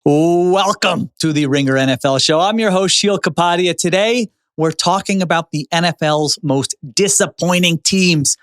Welcome to the Ringer NFL show. I'm your host, Sheil Kapadia. Today, we're talking about the NFL's most disappointing teams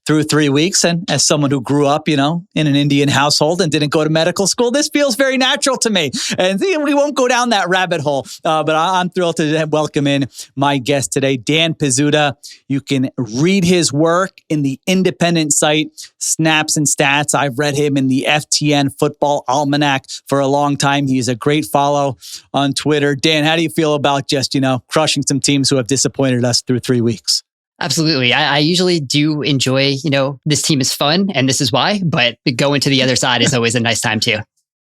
through 3 weeks. And as someone who grew up, in an Indian household and didn't go to medical school, this feels very natural to me. And we won't go down that rabbit hole, but I'm thrilled to welcome in my guest today, Dan Pizzuta. You can read his work in the independent site, Snaps and Stats. I've read him in the FTN Football Almanac for a long time. He's a great follow on Twitter. Dan, how do you feel about just, crushing some teams who have disappointed us through 3 weeks? Absolutely. I usually do enjoy, this team is fun and this is why, but going to the other side is always a nice time too.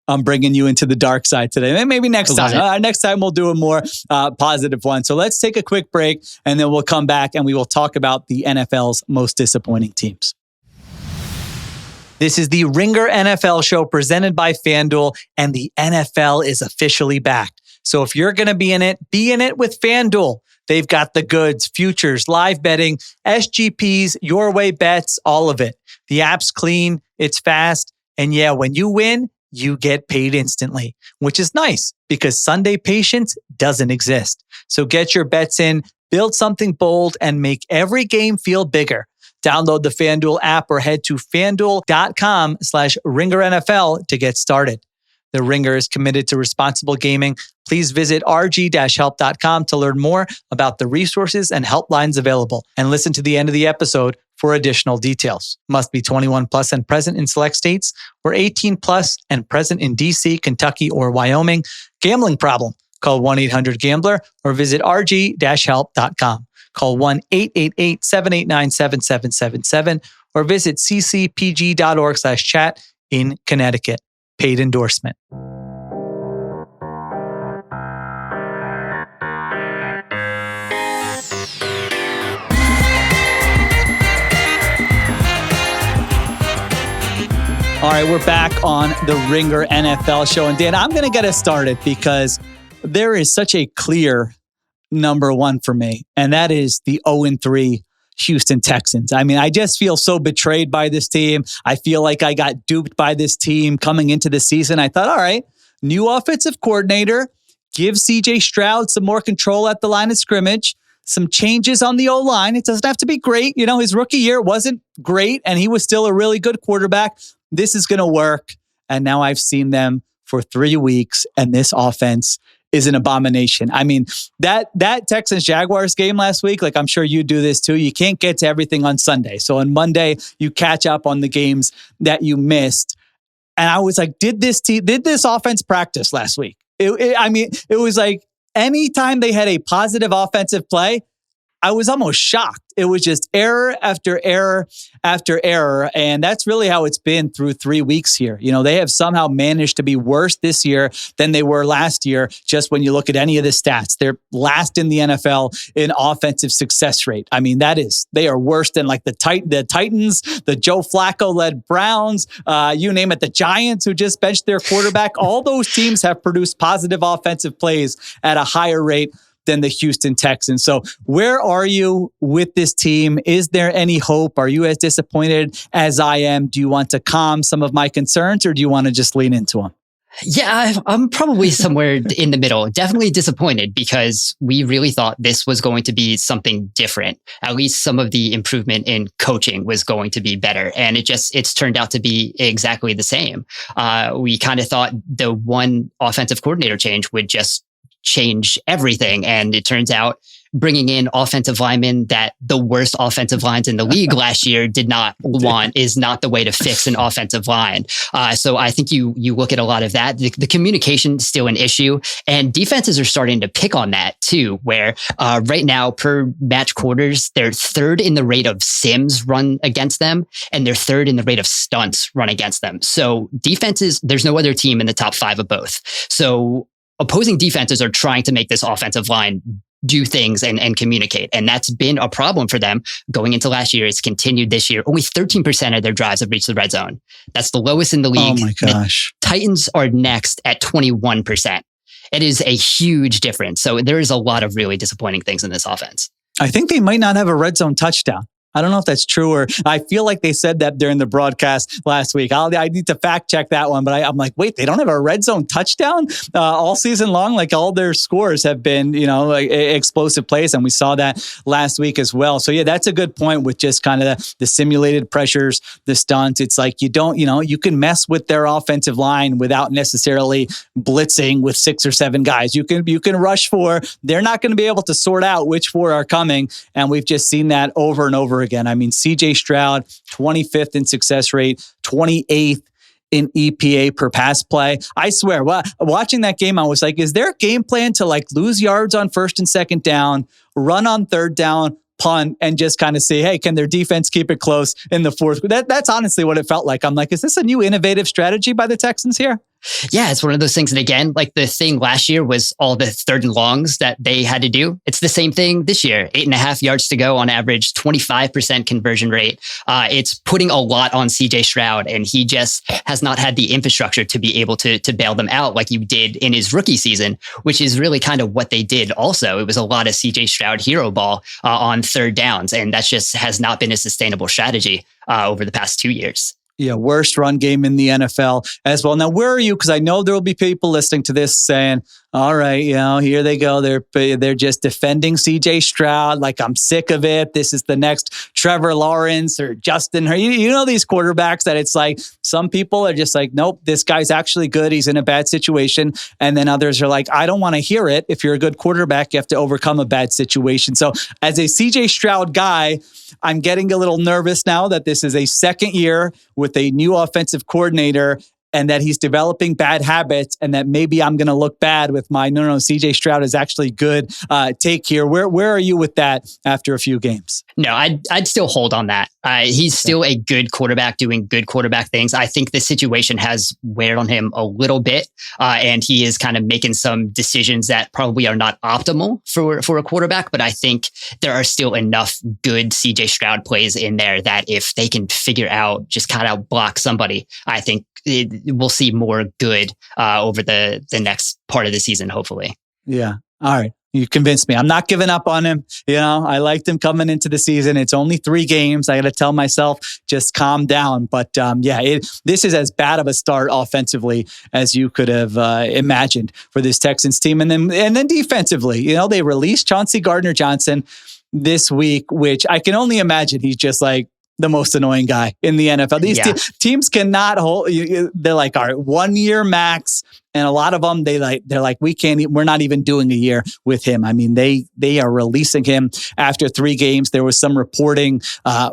I'm bringing you into the dark side today. Maybe next time. Next time we'll do a more positive one. So let's take a quick break and then we'll come back and we will talk about the NFL's most disappointing teams. This is the Ringer NFL show presented by FanDuel, and the NFL is officially back. So if you're going to be in it with FanDuel. They've got the goods, futures, live betting, SGPs, your way bets, all of it. The app's clean, it's fast, and yeah, when you win, you get paid instantly, which is nice because Sunday patience doesn't exist. So get your bets in, build something bold, and make every game feel bigger. Download the FanDuel app or head to FanDuel.com/RingerNFL to get started. The Ringer is committed to responsible gaming. Please visit rg-help.com to learn more about the resources and helplines available, and listen to the end of the episode for additional details. Must be 21 plus and present in select states, or 18 plus and present in DC, Kentucky, or Wyoming. Gambling problem? Call 1-800-GAMBLER or visit rg-help.com. Call 1-888-789-7777 or visit ccpg.org/chat in Connecticut. Paid endorsement. All right, we're back on the Ringer NFL show. And Dan, I'm going to get us started because there is such a clear number one for me, and that is the 0-3 Houston Texans. I mean, I just feel so betrayed by this team. I feel like I got duped by this team coming into the season. I thought, all right, new offensive coordinator, give CJ Stroud some more control at the line of scrimmage, some changes on the O-line. It doesn't have to be great. His rookie year wasn't great, and he was still a really good quarterback. This is going to work. And now I've seen them for 3 weeks, and this offense is an abomination. I mean, that Texans Jaguars game last week, like I'm sure you do this too, you can't get to everything on Sunday. So on Monday, you catch up on the games that you missed. And I was like, did this offense practice last week? It was like anytime they had a positive offensive play, I was almost shocked. It was just error after error after error. And that's really how it's been through 3 weeks here. They have somehow managed to be worse this year than they were last year. Just when you look at any of the stats, they're last in the NFL in offensive success rate. I mean, they are worse than like the Titans, the Joe Flacco led Browns, you name it, the Giants who just benched their quarterback. All those teams have produced positive offensive plays at a higher rate than the Houston Texans. So where are you with this team? Is there any hope? Are you as disappointed as I am? Do you want to calm some of my concerns, or do you want to just lean into them? Yeah, I'm probably somewhere in the middle. Definitely disappointed because we really thought this was going to be something different. At least some of the improvement in coaching was going to be better. And it's turned out to be exactly the same. We kind of thought the one offensive coordinator change would just change everything. And it turns out bringing in offensive linemen that the worst offensive lines in the league last year did not want is not the way to fix an offensive line. So I think you look at a lot of that. The communication is still an issue, and defenses are starting to pick on that too, where right now per match quarters, they're third in the rate of sims run against them, and they're third in the rate of stunts run against them. So defenses, there's no other team in the top 5 of both. So opposing defenses are trying to make this offensive line do things and communicate. And that's been a problem for them going into last year. It's continued this year. Only 13% of their drives have reached the red zone. That's the lowest in the league. Oh my gosh. The Titans are next at 21%. It is a huge difference. So there is a lot of really disappointing things in this offense. I think they might not have a red zone touchdown. I don't know if that's true, or I feel like they said that during the broadcast last week. I need to fact check that one, but I'm like, wait, they don't have a red zone touchdown all season long? Like all their scores have been, like explosive plays, and we saw that last week as well. So yeah, that's a good point with just kind of the simulated pressures, the stunts. It's like you can mess with their offensive line without necessarily blitzing with 6 or 7 guys. You can rush 4. They're not going to be able to sort out which 4 are coming, and we've just seen that over and over again. I mean, CJ Stroud, 25th in success rate, 28th in EPA per pass play. I swear, watching that game, I was like, is there a game plan to like lose yards on 1st and 2nd down, run on 3rd down, punt, and just kind of see, hey, can their defense keep it close in the 4th? That's honestly what it felt like. I'm like, is this a new innovative strategy by the Texans here? Yeah, it's one of those things that, again, like the thing last year was all the 3rd and longs that they had to do. It's the same thing this year. 8.5 yards to go on average, 25% conversion rate. It's putting a lot on CJ Stroud, and he just has not had the infrastructure to be able to bail them out like you did in his rookie season, which is really kind of what they did also. It was a lot of CJ Stroud hero ball on 3rd downs, and that just has not been a sustainable strategy over the past 2 years. Yeah, worst run game in the NFL as well. Now, where are you? Because I know there will be people listening to this saying, all right, here they go. They're just defending CJ Stroud. Like, I'm sick of it. This is the next Trevor Lawrence or Justin. You know these quarterbacks that it's like some people are just like, nope, this guy's actually good. He's in a bad situation. And then others are like, I don't want to hear it. If you're a good quarterback, you have to overcome a bad situation. So as a CJ Stroud guy, I'm getting a little nervous now that this is a second year with a new offensive coordinator, and that he's developing bad habits, and that maybe I'm going to look bad with my, no, CJ Stroud is actually good take here. Where are you with that after a few games? No, I'd still hold on that. He's still a good quarterback doing good quarterback things. I think the situation has wear on him a little bit, and he is kind of making some decisions that probably are not optimal for a quarterback. But I think there are still enough good CJ Stroud plays in there that if they can figure out just kind of block somebody, I think we'll see more good over the next part of the season, hopefully. Yeah. All right. You convinced me. I'm not giving up on him. I liked him coming into the season. It's only 3 games. I got to tell myself, just calm down. But this is as bad of a start offensively as you could have imagined for this Texans team. And then defensively, they released Chauncey Gardner-Johnson this week, which I can only imagine he's just like the most annoying guy in the NFL. These teams cannot hold. They're like, all right, 1 year max. And a lot of them, they're like, we're not even doing a year with him. I mean, they are releasing him after 3 games. There was some reporting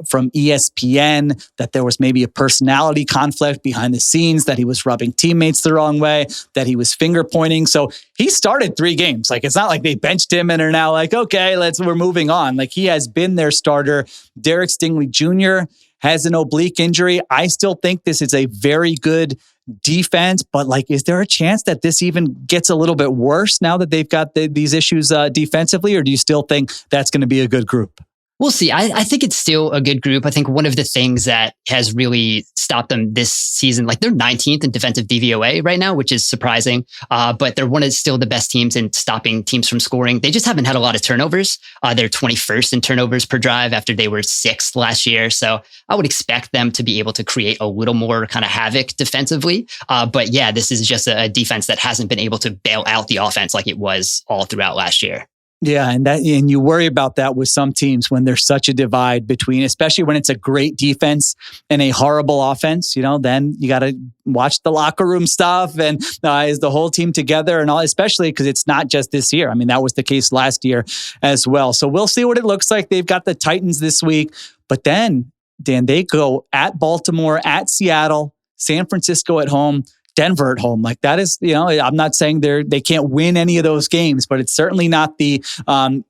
from ESPN that there was maybe a personality conflict behind the scenes, that he was rubbing teammates the wrong way, that he was finger pointing. So he started 3 games. Like, it's not like they benched him and are now like, okay, we're moving on. Like, he has been their starter. Derek Stingley Jr. has an oblique injury. I still think this is a very good defense, but is there a chance that this even gets a little bit worse now that they've got these issues defensively, or do you still think that's going to be a good group? We'll see. I think it's still a good group. I think one of the things that has really stopped them this season, they're 19th in defensive DVOA right now, which is surprising. But they're one of still the best teams in stopping teams from scoring. They just haven't had a lot of turnovers. They're 21st in turnovers per drive after they were 6th last year. So I would expect them to be able to create a little more kind of havoc defensively. But yeah, this is just a defense that hasn't been able to bail out the offense like it was all throughout last year. Yeah, and you worry about that with some teams when there's such a divide between, especially when it's a great defense and a horrible offense. Then you got to watch the locker room stuff, and is the whole team together and all, especially because it's not just this year. I mean, that was the case last year as well. So we'll see what it looks like. They've got the Titans this week, but then, Dan, they go at Baltimore, at Seattle, San Francisco at home, Denver at home. Like, that is, I'm not saying they can't win any of those games, but it's certainly not the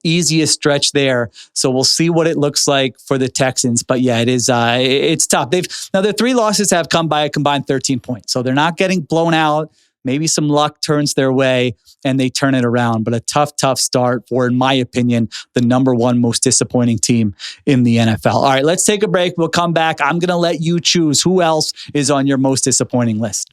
easiest stretch there. So we'll see what it looks like for the Texans. But yeah, it is, it's tough. Their 3 losses have come by a combined 13 points. So they're not getting blown out. Maybe some luck turns their way and they turn it around. But a tough start for, in my opinion, the number 1 most disappointing team in the NFL. All right, let's take a break. We'll come back. I'm going to let you choose who else is on your most disappointing list.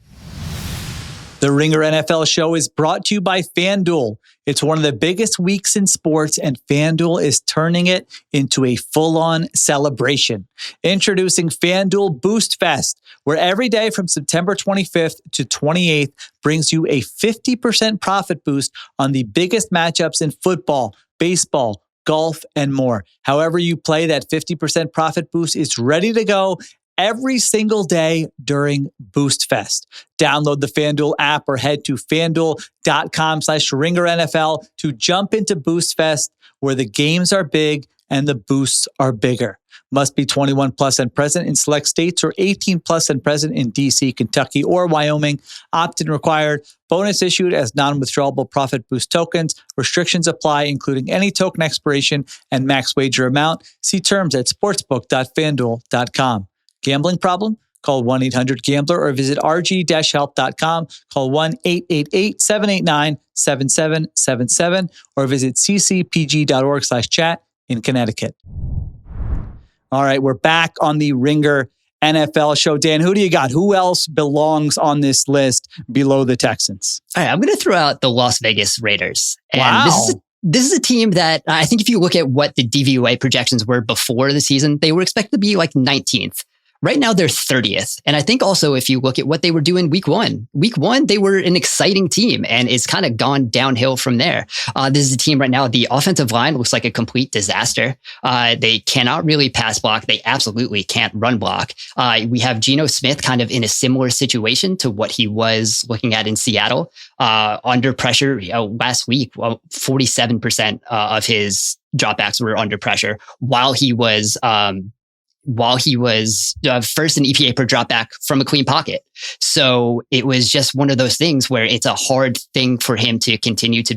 The Ringer NFL show is brought to you by FanDuel. It's one of the biggest weeks in sports, and FanDuel is turning it into a full-on celebration. Introducing FanDuel Boost Fest, where every day from September 25th to 28th brings you a 50% profit boost on the biggest matchups in football, baseball, golf, and more. However you play, that 50% profit boost is ready to go every single day during Boost Fest. Download the FanDuel app or head to FanDuel.com/RingerNFL to jump into Boost Fest, where the games are big and the boosts are bigger. Must be 21 plus and present in select states or 18 plus and present in DC, Kentucky, or Wyoming. Opt-in required. Bonus issued as non-withdrawable profit boost tokens. Restrictions apply, including any token expiration and max wager amount. See terms at sportsbook.fanduel.com. Gambling problem? Call 1-800-GAMBLER or visit rg-help.com. Call 1-888-789-7777 or visit ccpg.org/chat in Connecticut. All right, we're back on the Ringer NFL show. Dan, who do you got? Who else belongs on this list below the Texans? All right, I'm going to throw out the Las Vegas Raiders. And wow. This is a team that I think if you look at what the DVOA projections were before the season, they were expected to be like 19th. Right now, they're 30th. And I think also if you look at what they were doing week one, they were an exciting team and it's kind of gone downhill from there. This is a team right now. The offensive line looks like a complete disaster. They cannot really pass block. They absolutely can't run block. We have Geno Smith kind of in a similar situation to what he was looking at in Seattle. Under pressure last week, 47% of his dropbacks were under pressure while he was first in EPA per dropback from a clean pocket. So it was just one of those things where it's a hard thing for him to continue to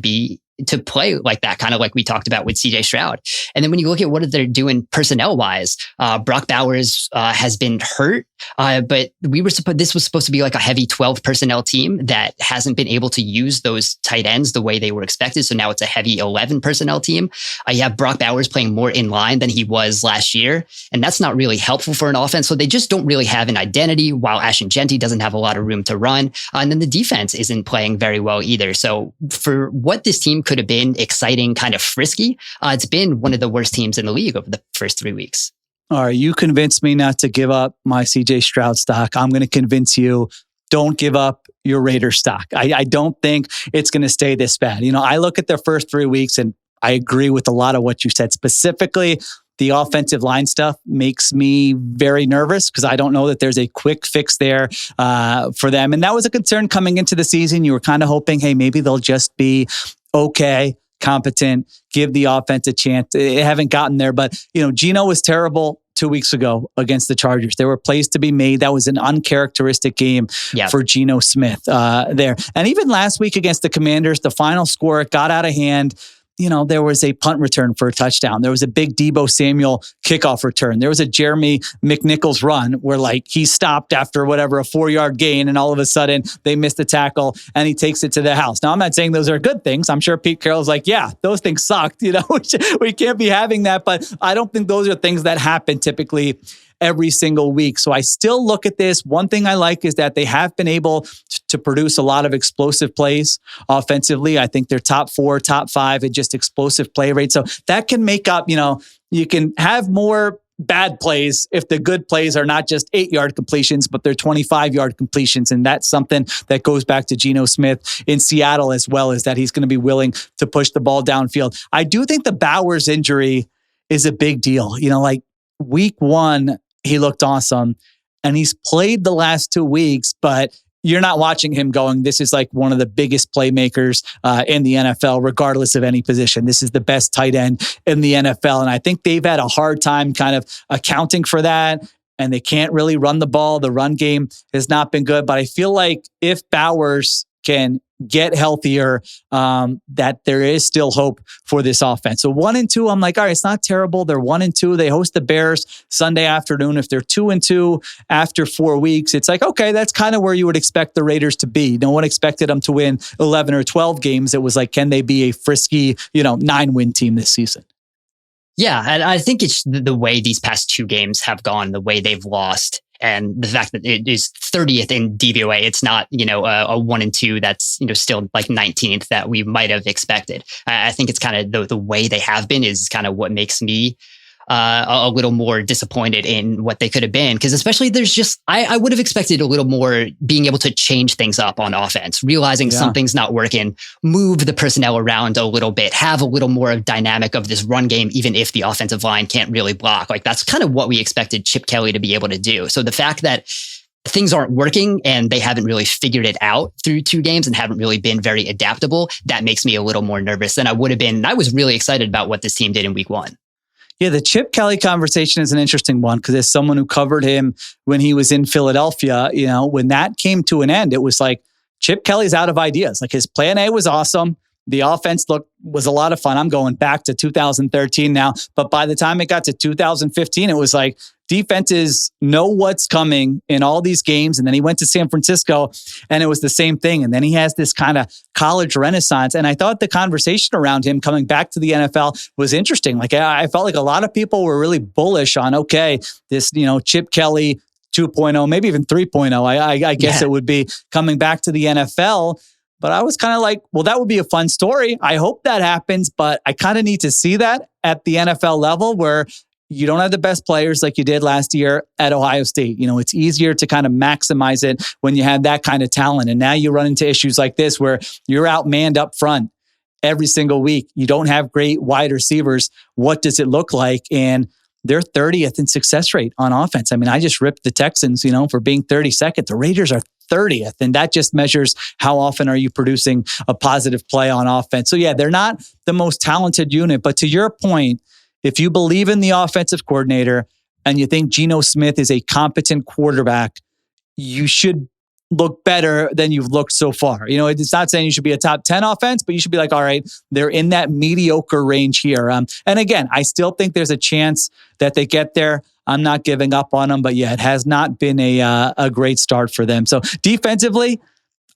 play like that, kind of like we talked about with CJ Stroud. And then when you look at what they're doing personnel wise, Brock Bowers has been hurt, but this was supposed to be like a heavy 12 personnel team that hasn't been able to use those tight ends the way they were expected. So now it's a heavy 11 personnel team. You have Brock Bowers playing more in line than he was last year. And that's not really helpful for an offense. So they just don't really have an identity, while Ashton Genty doesn't have a lot of room to run. And then the defense isn't playing very well either. So for what this team could have been exciting, kind of frisky, it's been one of the worst teams in the league over the first 3 weeks. All right, you convinced me not to give up my CJ Stroud stock. I'm going to convince you, don't give up your Raiders stock. I don't think it's going to stay this bad. You know, I look at their first 3 weeks and I agree with a lot of what you said. Specifically, the offensive line stuff makes me very nervous because I don't know that there's a quick fix there for them. And that was a concern coming into the season. You were kind of hoping, hey, maybe they'll just be okay, competent, give the offense a chance. They haven't gotten there, but Geno was terrible 2 weeks ago against the Chargers. There were plays to be made. That was an uncharacteristic game for Geno Smith there. And even last week against the Commanders, the final score got out of hand. There was a punt return for a touchdown. There was a big Deebo Samuel kickoff return. There was a Jeremy McNichols run where he stopped after a 4-yard gain and all of a sudden they missed the tackle and he takes it to the house. Now, I'm not saying those are good things. I'm sure Pete Carroll's like, yeah, those things sucked. We can't be having that, but I don't think those are things that happen typically every single week. So I still look at this. One thing I like is that they have been able to produce a lot of explosive plays offensively. I think they're top 4, top 5 at just explosive play rate. So that can make up, you can have more bad plays if the good plays are not just 8-yard completions, but they're 25-yard completions. And that's something that goes back to Geno Smith in Seattle as well, is that he's going to be willing to push the ball downfield. I do think the Bowers injury is a big deal. Week 1, he looked awesome and he's played the last 2 weeks, but you're not watching him going, this is one of the biggest playmakers in the NFL, regardless of any position. This is the best tight end in the NFL. And I think they've had a hard time kind of accounting for that. And they can't really run the ball. The run game has not been good. But I feel like if Bowers can get healthier, that there is still hope for this offense. So 1-2, I'm like, all right, it's not terrible. They're 1-2. They host the Bears Sunday afternoon. If they're 2-2 after 4 weeks, it's okay, that's kind of where you would expect the Raiders to be. No one expected them to win 11 or 12 games. It was can they be a frisky, 9-win team this season? Yeah, and I think it's the way these past 2 games have gone, the way they've lost. And the fact that it is 30th in DVOA, it's not, a 1 and 2 that's, still like 19th that we might have expected. I think it's kind of the way they have been is kind of what makes me a little more disappointed in what they could have been. Because especially I would have expected a little more being able to change things up on offense, realizing something's not working, move the personnel around a little bit, have a little more of dynamic of this run game, even if the offensive line can't really block. Like that's kind of what we expected Chip Kelly to be able to do. So the fact that things aren't working and they haven't really figured it out through 2 games and haven't really been very adaptable, that makes me a little more nervous than I would have been. I was really excited about what this team did in week 1. Yeah, the Chip Kelly conversation is an interesting one because as someone who covered him when he was in Philadelphia, when that came to an end, it was like Chip Kelly's out of ideas. Like his plan A was awesome. The offense was a lot of fun. I'm going back to 2013 now, but by the time it got to 2015, it was like defenses know what's coming in all these games. And then he went to San Francisco and it was the same thing. And then he has this kind of college renaissance. And I thought the conversation around him coming back to the NFL was interesting. Like I felt like a lot of people were really bullish on, okay, this, Chip Kelly 2.0, maybe even 3.0, I guess it would be coming back to the NFL. But I was kind of like, well, that would be a fun story. I hope that happens, but I kind of need to see that at the NFL level where you don't have the best players like you did last year at Ohio State. It's easier to kind of maximize it when you have that kind of talent. And now you run into issues like this where you're outmanned up front every single week. You don't have great wide receivers. What does it look like? And they're 30th in success rate on offense. I mean, I just ripped the Texans, for being 32nd. The Raiders are 30th. And that just measures how often are you producing a positive play on offense. So yeah, they're not the most talented unit. But to your point, if you believe in the offensive coordinator and you think Geno Smith is a competent quarterback, you should look better than you've looked so far. It's not saying you should be a top 10 offense, but you should be like, all right, they're in that mediocre range here. And again, I still think there's a chance that they get there. I'm not giving up on them, but yeah, it has not been a great start for them. So defensively,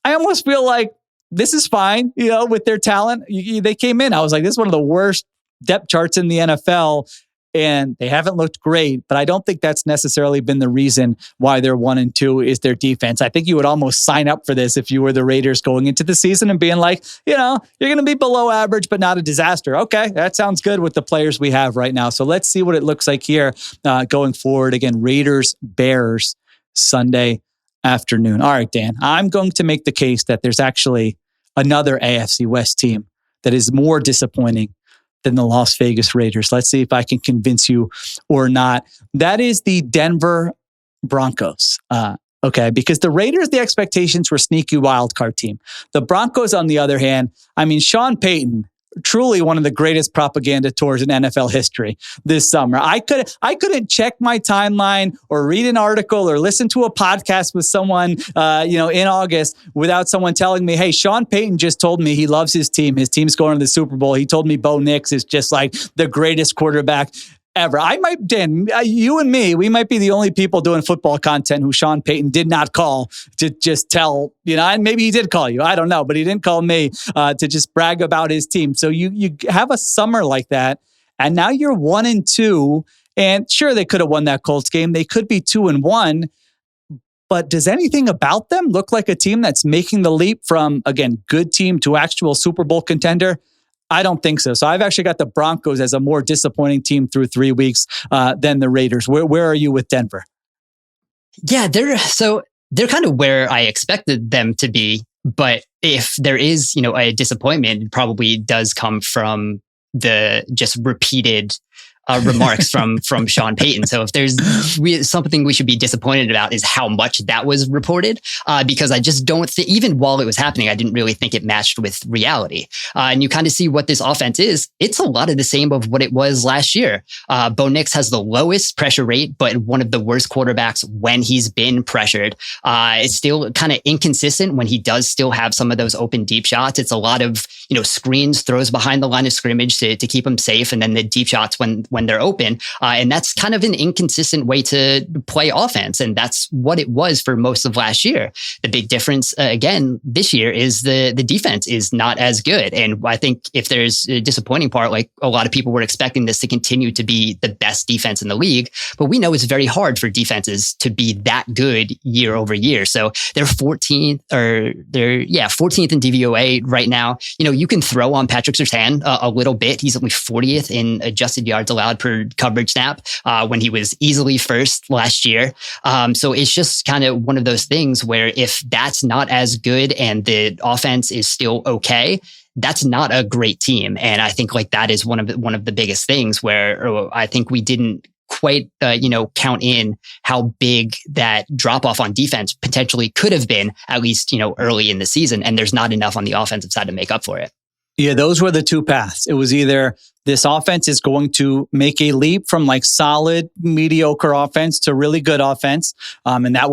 I almost feel like this is fine, with their talent. They came in, I was like, this is one of the worst depth charts in the NFL. And they haven't looked great, but I don't think that's necessarily been the reason why they're 1 and 2 is their defense. I think you would almost sign up for this if you were the Raiders going into the season and being like, you're going to be below average, but not a disaster. Okay, that sounds good with the players we have right now. So let's see what it looks like here going forward. Again, Raiders, Bears, Sunday afternoon. All right, Dan, I'm going to make the case that there's actually another AFC West team that is more disappointing than the Las Vegas Raiders. Let's see if I can convince you or not. That is the Denver Broncos. Okay, because the Raiders, the expectations were sneaky wild card team. The Broncos, on the other hand, I mean, Sean Payton, truly one of the greatest propaganda tours in NFL history this summer. I couldn't check my timeline or read an article or listen to a podcast with someone, in August without someone telling me, hey, Sean Payton just told me he loves his team. His team's going to the Super Bowl. He told me Bo Nix is just like the greatest quarterback ever. Dan, you and me, we might be the only people doing football content who Sean Payton did not call to just tell, and maybe he did call you. I don't know, but he didn't call me to just brag about his team. So you have a summer like that, and now you're 1 and 2, and sure, they could have won that Colts game. They could be 2 and 1, but does anything about them look like a team that's making the leap from, again, good team to actual Super Bowl contender? I don't think so. So I've actually got the Broncos as a more disappointing team through 3 weeks than the Raiders. Where are you with Denver? Yeah, they're kind of where I expected them to be. But if there is, a disappointment, it probably does come from the just repeated remarks from Sean Payton. So if there's something we should be disappointed about is how much that was reported, because I just don't think, even while it was happening, I didn't really think it matched with reality. And you kind of see what this offense is. It's a lot of the same of what it was last year. Bo Nix has the lowest pressure rate, but one of the worst quarterbacks when he's been pressured. It's still kind of inconsistent when he does still have some of those open deep shots. It's a lot of, screens, throws behind the line of scrimmage to keep them safe, and then the deep shots when they're open. And that's kind of an inconsistent way to play offense. And that's what it was for most of last year. The big difference, again, this year is the defense is not as good. And I think if there's a disappointing part, like a lot of people were expecting this to continue to be the best defense in the league, but we know it's very hard for defenses to be that good year over year. So they're 14th in DVOA right now. You can throw on Patrick Surtain a little bit. He's only 40th in adjusted yards allowed per coverage snap when he was easily first last year. So it's just kind of one of those things where if that's not as good and the offense is still okay, that's not a great team. And I think like that is one of the biggest things where I think we didn't quite, count in how big that drop off on defense potentially could have been, at least, early in the season. And there's not enough on the offensive side to make up for it. Yeah, those were the two paths. It was either this offense is going to make a leap from like solid, mediocre offense to really good offense. And that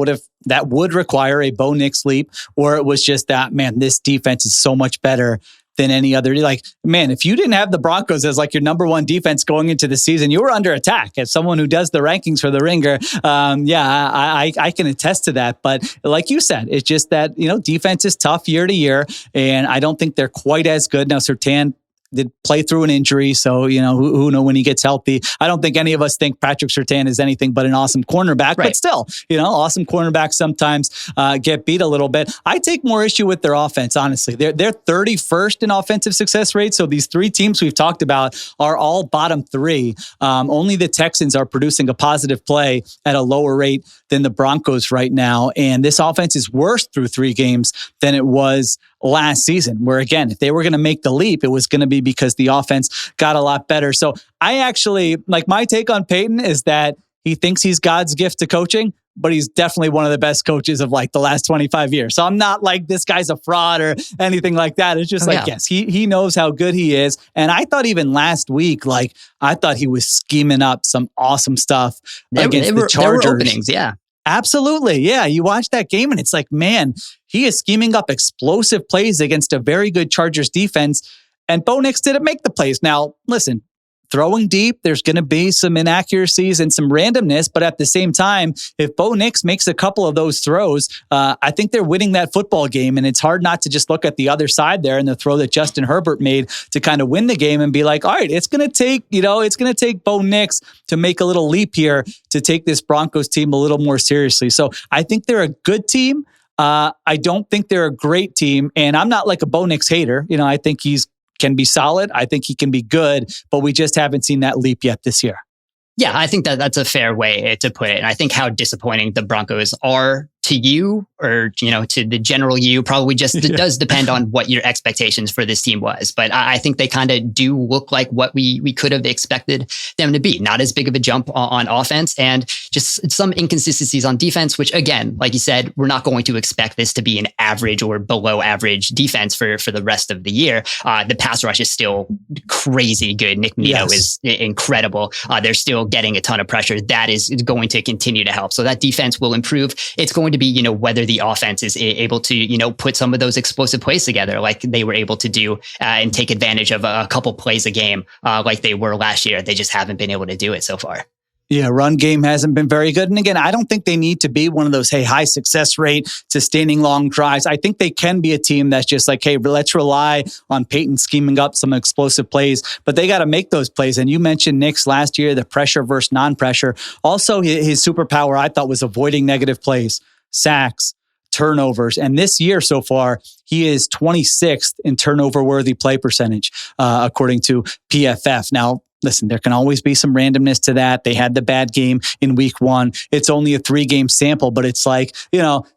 would require a Bo Nix leap, or it was just that, man, this defense is so much better than any other. Like, man, if you didn't have the Broncos as like your number one defense going into the season, you were under attack. As someone who does the rankings for the Ringer, I can attest to that. But like you said, it's just that, defense is tough year to year, and I don't think they're quite as good. Now, Surtain did play through an injury, so who know when he gets healthy. I don't think any of us think Patrick Surtain is anything but an awesome cornerback, right. But still, awesome cornerbacks sometimes get beat a little bit. I take more issue with their offense, honestly. They're 31st in offensive success rate, so these three teams we've talked about are all bottom three. Only the Texans are producing a positive play at a lower rate than the Broncos right now, and this offense is worse through 3 games than it was last season, where again, if they were going to make the leap, it was going to be because the offense got a lot better. So I actually, like, my take on Peyton is that he thinks he's God's gift to coaching, but he's definitely one of the best coaches of like the last 25 years. So I'm not like this guy's a fraud or anything like that. It's just yes, he knows how good he is. And I thought even last week, like, I thought he was scheming up some awesome stuff against the Chargers. There were openings, yeah. Absolutely. Yeah. You watch that game and it's like, man, he is scheming up explosive plays against a very good Chargers defense. And Bo Nix didn't make the plays. Now, listen, throwing deep, there's going to be some inaccuracies and some randomness. But at the same time, if Bo Nix makes a couple of those throws, I think they're winning that football game. And it's hard not to just look at the other side there and the throw that Justin Herbert made to kind of win the game and be like, all right, it's going to take Bo Nix to make a little leap here to take this Broncos team a little more seriously. So I think they're a good team. I don't think they're a great team. And I'm not like a Bo Nix hater. I think can be solid. I think he can be good, but we just haven't seen that leap yet this year. Yeah, I think that's a fair way to put it. And I think how disappointing the Broncos are to you, or, to the general you, probably just does depend on what your expectations for this team was. But I think they kind of do look like what we could have expected them to be. Not as big of a jump on offense, and just some inconsistencies on defense, which again, like you said, we're not going to expect this to be an average or below average defense for the rest of the year. The pass rush is still crazy good. Nick Nito is incredible. They're still getting a ton of pressure. That is going to continue to help. So that defense will improve. It's going to be, whether the offense is able to, put some of those explosive plays together like they were able to do and take advantage of a couple plays a game like they were last year. They just haven't been able to do it so far. Yeah, run game hasn't been very good. And again, I don't think they need to be one of those, high success rate, sustaining long drives. I think they can be a team that's just like, hey, let's rely on Peyton scheming up some explosive plays, but they got to make those plays. And you mentioned Nick's last year, the pressure versus non-pressure. Also, his superpower, I thought, was avoiding negative plays, sacks, turnovers. And this year so far, he is 26th in turnover-worthy play percentage, according to PFF. Now, listen, there can always be some randomness to that. They had the bad game in week 1. It's only a 3-game sample, but it's like,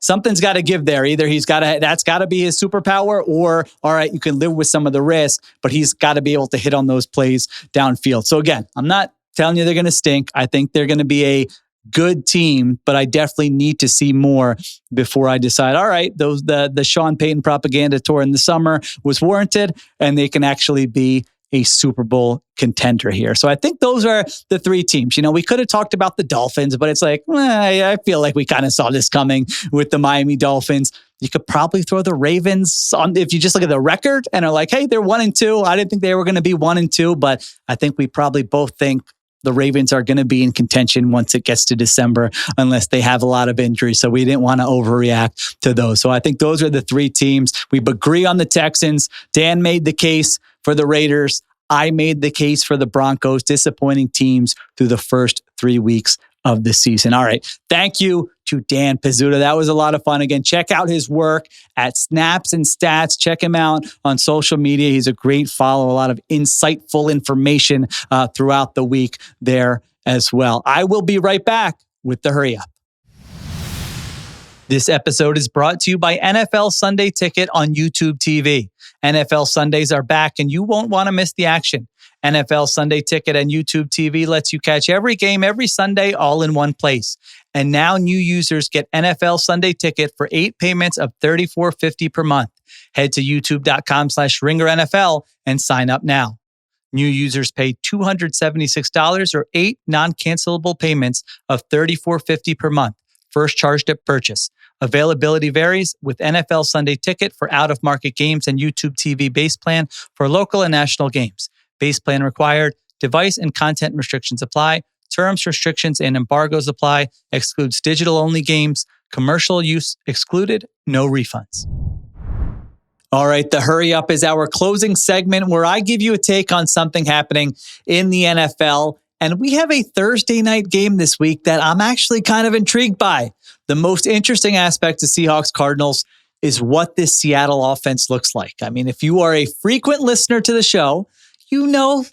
something's got to give there. Either that's got to be his superpower, or, all right, you can live with some of the risk, but he's got to be able to hit on those plays downfield. So again, I'm not telling you they're going to stink. I think they're going to be a good team, but I definitely need to see more before I decide, all right, the Sean Payton propaganda tour in the summer was warranted and they can actually be a Super Bowl contender here. So I think those are the three teams. We could have talked about the Dolphins, but it's like, I feel like we kind of saw this coming with the Miami Dolphins. You could probably throw the Ravens on if you just look at the record and are like, hey, they're 1-2. I didn't think they were going to be 1-2, but I think we probably both think the Ravens are going to be in contention once it gets to December, unless they have a lot of injuries. So we didn't want to overreact to those. So I think those are the three teams. We agree on the Texans. Dan made the case for the Raiders. I made the case for the Broncos. Disappointing teams through the first 3 weeks of the season. All right. Thank you to Dan Pizzuta. That was a lot of fun. Again, check out his work at Snaps and Stats. Check him out on social media. He's a great follow. A lot of insightful information throughout the week there as well. I will be right back with the Hurry Up. This episode is brought to you by NFL Sunday Ticket on YouTube TV. NFL Sundays are back and you won't want to miss the action. NFL Sunday Ticket on YouTube TV lets you catch every game every Sunday all in one place. And now new users get NFL Sunday Ticket for 8 payments of $34.50 per month. Head to youtube.com/RingerNFL and sign up now. New users pay $276 or 8 non-cancelable payments of $34.50 per month. First charged at purchase. Availability varies with NFL Sunday Ticket for out-of-market games and YouTube TV base plan for local and national games. Base plan required. Device and content restrictions apply. Terms, restrictions, and embargoes apply. Excludes digital-only games. Commercial use excluded. No refunds. All right, the Hurry Up is our closing segment where I give you a take on something happening in the NFL. And we have a Thursday night game this week that I'm actually kind of intrigued by. The most interesting aspect of Seahawks Cardinals is what this Seattle offense looks like. I mean, if you are a frequent listener to the show, you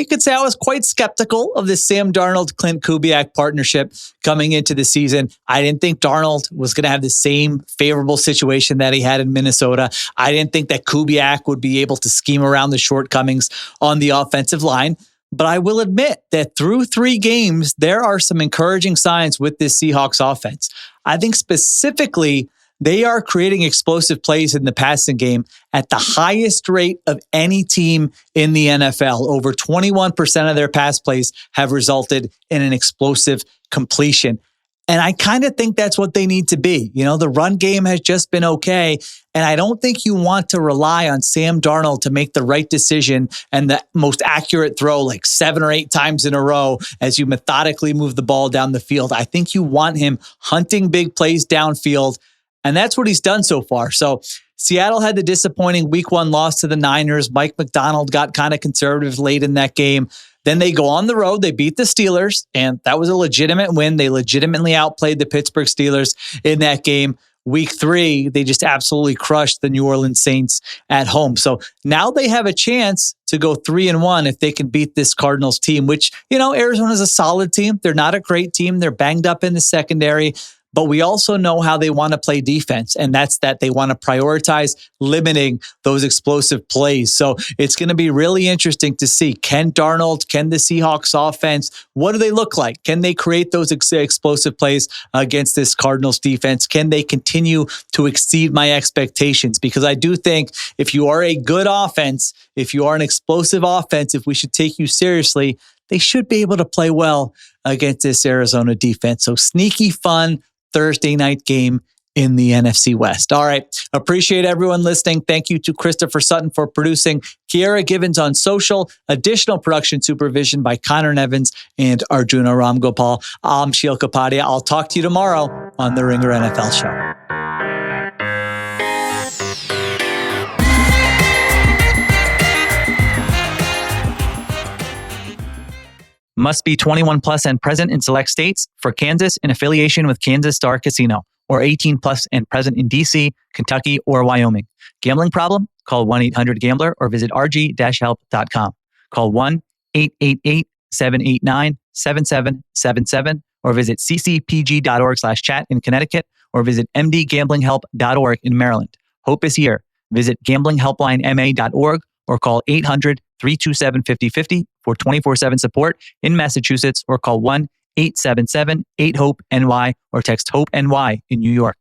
could say I was quite skeptical of this Sam Darnold-Clint Kubiak partnership coming into the season. I didn't think Darnold was going to have the same favorable situation that he had in Minnesota. I didn't think that Kubiak would be able to scheme around the shortcomings on the offensive line. But I will admit that through 3 games, there are some encouraging signs with this Seahawks offense. I think specifically, they are creating explosive plays in the passing game at the highest rate of any team in the NFL. Over 21% of their pass plays have resulted in an explosive completion. And I kind of think that's what they need to be. The run game has just been okay. And I don't think you want to rely on Sam Darnold to make the right decision and the most accurate throw like 7 or 8 times in a row as you methodically move the ball down the field. I think you want him hunting big plays downfield. And that's what he's done so far. So Seattle had the disappointing week 1 loss to the Niners. Mike McDonald got kind of conservative late in that game. Then they go on the road. They beat the Steelers, and that was a legitimate win. They legitimately outplayed the Pittsburgh Steelers in that game. Week 3, they just absolutely crushed the New Orleans Saints at home. So now they have a chance to go 3-1 if they can beat this Cardinals team, which, Arizona's a solid team. They're not a great team. They're banged up in the secondary. But we also know how they want to play defense, and that's that they want to prioritize limiting those explosive plays. So it's going to be really interesting to see, can the Seahawks offense, what do they look like? Can they create those explosive plays against this Cardinals defense? Can they continue to exceed my expectations? Because I do think if you are a good offense, if you are an explosive offense, if we should take you seriously, they should be able to play well against this Arizona defense. So sneaky fun Thursday night game in the NFC West. All right. Appreciate everyone listening. Thank you to Christopher Sutton for producing. Kiera Givens on social. Additional production supervision by Conor Nevins and Arjuna Ramgopowell. I'm Sheil Kapadia. I'll talk to you tomorrow on the Ringer NFL Show. Must be 21 plus and present in select states. For Kansas, in affiliation with Kansas Star Casino, or 18 plus and present in DC, Kentucky, or Wyoming. Gambling problem? Call 1-800-GAMBLER or visit rg-help.com. Call 1-888-789-7777 or visit ccpg.org/chat in Connecticut or visit mdgamblinghelp.org in Maryland. Hope is here. Visit gamblinghelplinema.org or call 800-327-5050 for 24/7 support in Massachusetts or call 1-877-8-HOPE-NY or text HOPE-NY in New York.